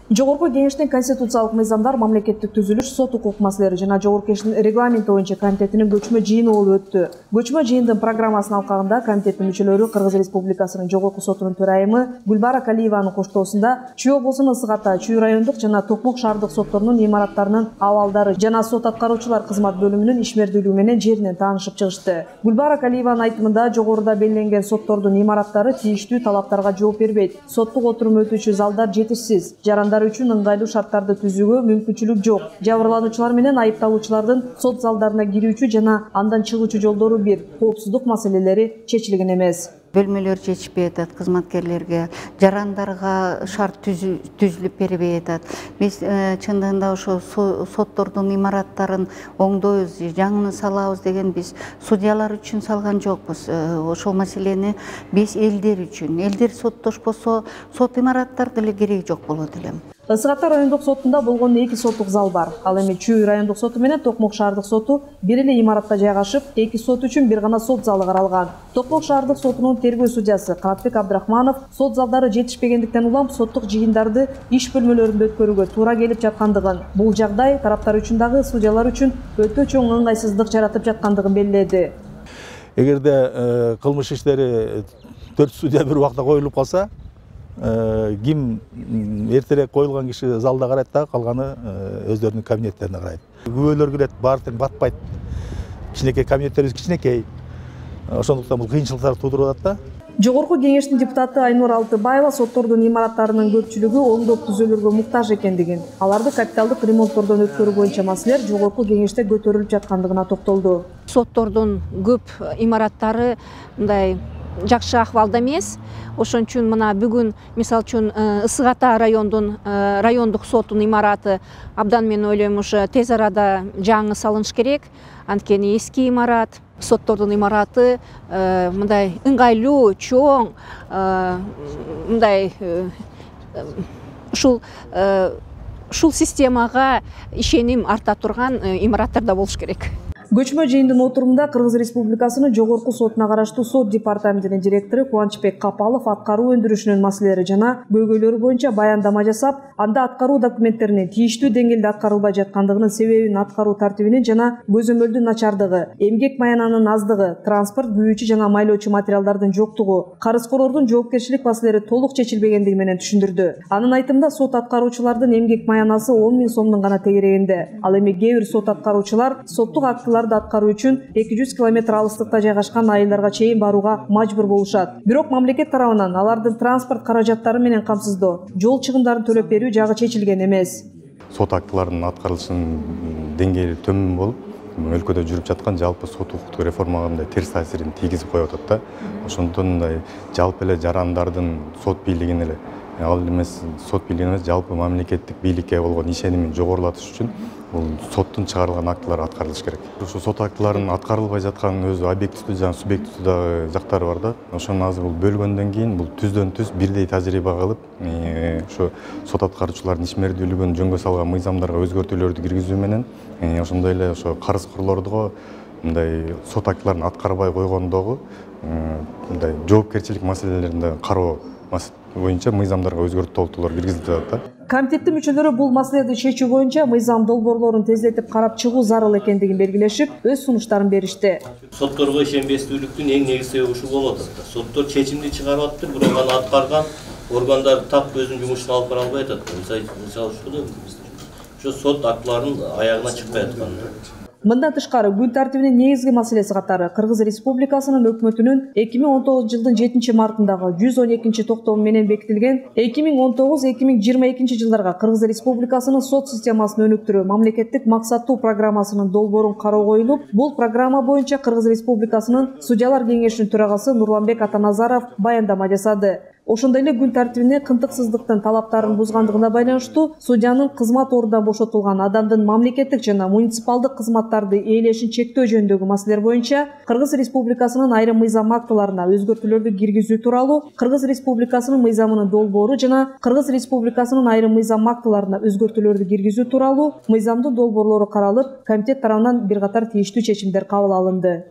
Жогорку кеңештин конституциялык мыйзамдар, мамлекеттик түзүлүш, сот укук маселелери жана Жогорку кеңештин регламенти боюнча комитетинин көчмө жыйыны болуп өттү. Көчмө жыйындын программасынын алкагында комитеттин мүчөлөрү Кыргыз Республикасынын Жогорку сотунун төрайымы Гүлбара Калиеванын коштоосунда Чүй облусунун Ысык Ата, Чүй райондук жана Токмок шаардык сотторунун имараттарынын абалдары жана сот аткаруучулар кызмат бөлүмүнүн ишмердүүлүгү менен жеринен таанышып чыгышты. Гүлбара Калиеванын айтымында жогоруда белгиленген соттордун имараттары тийиштүү талаптарга жооп бербейт. Соттук отурум өтүүчү залдар жетишсиз. Жарандар үчүн ыңгайлуу шарттарды түзүүгө мүмкүнчүлүк жок. Жабырлануучулар менен айыпталуучулардын сот залдарына кирүүчү жана андан чыгуучу жолдору бир. Коопсуздук маселелери чечилген эмес. Бөлмөлөр жетишпей атат кызматкерлерге, жарандарга шарт түзүлүп бербей атат. Биз чындыгында ошо соттордун имараттарын оңдойбуз, жаңыны салабыз деген биз судьялар үчүн салган жокпуз. Ошол маселени биз элдер үчүн, элдер соттошпосо сот имараттар деле кереги жок болот элем. Ысык Ата райондук сотунда болгон 2 соттук зал бар. Ал эми Чүй райондук соту менен Токмок шаардык соту бир эле имаратта жайгашып, 2 сот үчүн бир гана сот залы каралган. Токмок шаардык сотунун тергөө судьясы Канатбек Абдрахманов сот залдары жетишпегендиктен улам соттук жыйындарды иш бөлмөлөрүндө өткөрүүгө туура келип жаткандыгын, бул жагдай тараптар үчүн дагы судьялар үчүн өтө чоң ыңгайсыздык жаратып жаткандыгын белгиледи. Эгерде кылмыш иштери 4 судья бир убакта коюлуп калса, ким эртерээк коюлган киши залда карайт да, калганы өздөрүнүн кабинеттерине карайт. Күбөлөр кирет, баары батпайт. Кичинекей кабинеттерибиз кичинекей. Ошондуктан бул кыйынчылыктар туудуруп атат да. Жогорку кеңештин депутаты Айнур Алтыбаева соттордун имараттарынын көпчүлүгү оңдоп түзөлүүгө муктаж экендигин, аларды капиталдык ремонттордон өткөрүү боюнча маселелер Жогорку кеңеште көтөрүлүп жаткандыгына токтолду. Соттордун көп имараттары мындай жакшы акыбалда эмес. Ошон үчүн мына бүгүн мисалы үчүн Ысык Ата райондук соттун имараты абдан мен ойлойм ушу тез арада жаңы салыныш керек. Анткени эски имарат, соттордун имараты мындай ыңгайлуу, чоң, мындай ушул системага ишеним арта турган имараттарда болуш керек. Көчмө жыйындын отурумунда Кыргыз Республикасынын Жогорку сотуна караштуу сот департаментинин директору Кубанычбек Капалов аткаруу өндүрүшүнүн маселелери жана көйгөйлөрү боюнча баяндама жасап, анда аткаруу документтеринин тийиштүү деңгээлде аткарылбай жаткандыгынын себебин аткаруу тартибинин жана көзөмөлдүн начардыгы, эмгек маянанын аздыгы, транспорт, күйүүчү жана майлоочу материалдардын жоктугу, карызкорлордун жоопкерчилик маселелери толук чечилбегендиги менен түшүндүрдү. Анын айтымында сот аткаруучулардын эмгек маянасы 10 000 сомдон гана тегерегинде. Ал эми кээ бир сот аткаруучулар соттук актыларды аткаруу үчүн 200 км алыстыкта жайгашкан айылдарга чейин барууга мажбур болушат. Бирок мамлекет тарабынан алардын транспорт каражаттары менен камсыздоо, жол чыгымдарын төлөп берүү жагы чечилген эмес. Сот актыларынын аткарылышынын деңгээли төмөн болуп, өлкөдө жүрүп жаткан жалпы сот укуктук реформага мындай терс таасирин тийгизип коюп атат да. Ошондон мындай жалпы эле жарандардын сот бийлигин эле ал эмес сот бийлигин эмес жалпы мамлекеттик бийликке болгон ишенимин жогорулатыш үчүн бул соттун чыгарылган актылар аткарылыш керек. Ошо сот актыларынын аткарылбай жатканын өзү объективдүү жана субъективдүү дагы жактары бар да. Ошону азыр бул бөлгөндөн кийин бул түздөн түз бирдей тажрыйба кылып, ошо сот аткаруучулардын ишмердүүлүгүн жөнгө салган мыйзамдарга өзгөртүүлөрдү киргизүү менен ошондой эле ошо карызкорлордго мындай сот актыларын аткарбай койгондогу мындай жоопкерчилик маселелеринде кароо боюнча мыйзамдарга өзгөртүү толтуруулар киргизилип жатат да. Комитеттин мүчөлөрү бул маселени чечүү боюнча мыйзам долбоорлорун тездетип карап чыгуу зарыл экендигин белгилешип, өз сунуштарын беришти. Сотторго ишенбестүүлүктүн эң негизги себеби ушул болуп атат. Соттор чечимди чыгарып атыптыр, бирок аны аткарган органдар так өзүнүн жумушун алып бара албай атат. Мисалы ушул сот актыларынын аягына чыкпай аткан. Мындан тышкары күн тартибинин негизги маселеси катары Кыргыз Республикасынын өкмөтүнүн 2019 жылдын 7 мартындагы 112 токтому менен бекитилген 2019-2022 жылдарга Кыргыз Республикасынын сот системасын өнүктүрүү мамлекеттик максаттуу программасынын долбоорун кароо коюлуп, бул программа боюнча Кыргыз Республикасынын судьялар кеңешинин төрагасы Нурланбек Атаназаров баяндама жасады. Ошондой эле күн тартибине кынтыксыздыктын талаптарын бузгандыгына байланыштуу судьянын кызмат ордунан бошотулган адамдын мамлекеттик жана муниципалдык кызматтарды ээлешин чектөө жөнүндөгү маселелер боюнча Кыргыз Республикасынын айрым мыйзам актыларына өзгөртүүлөрдү киргизүү тууралуу Кыргыз Республикасынын мыйзамынын долбоору жана Кыргыз Республикасынын айрым мыйзам актыларына өзгөртүүлөрдү киргизүү тууралуу мыйзамдын долбоорлору каралып, комитет тарабынан бир катар тийиштүү чечимдер кабыл алынды.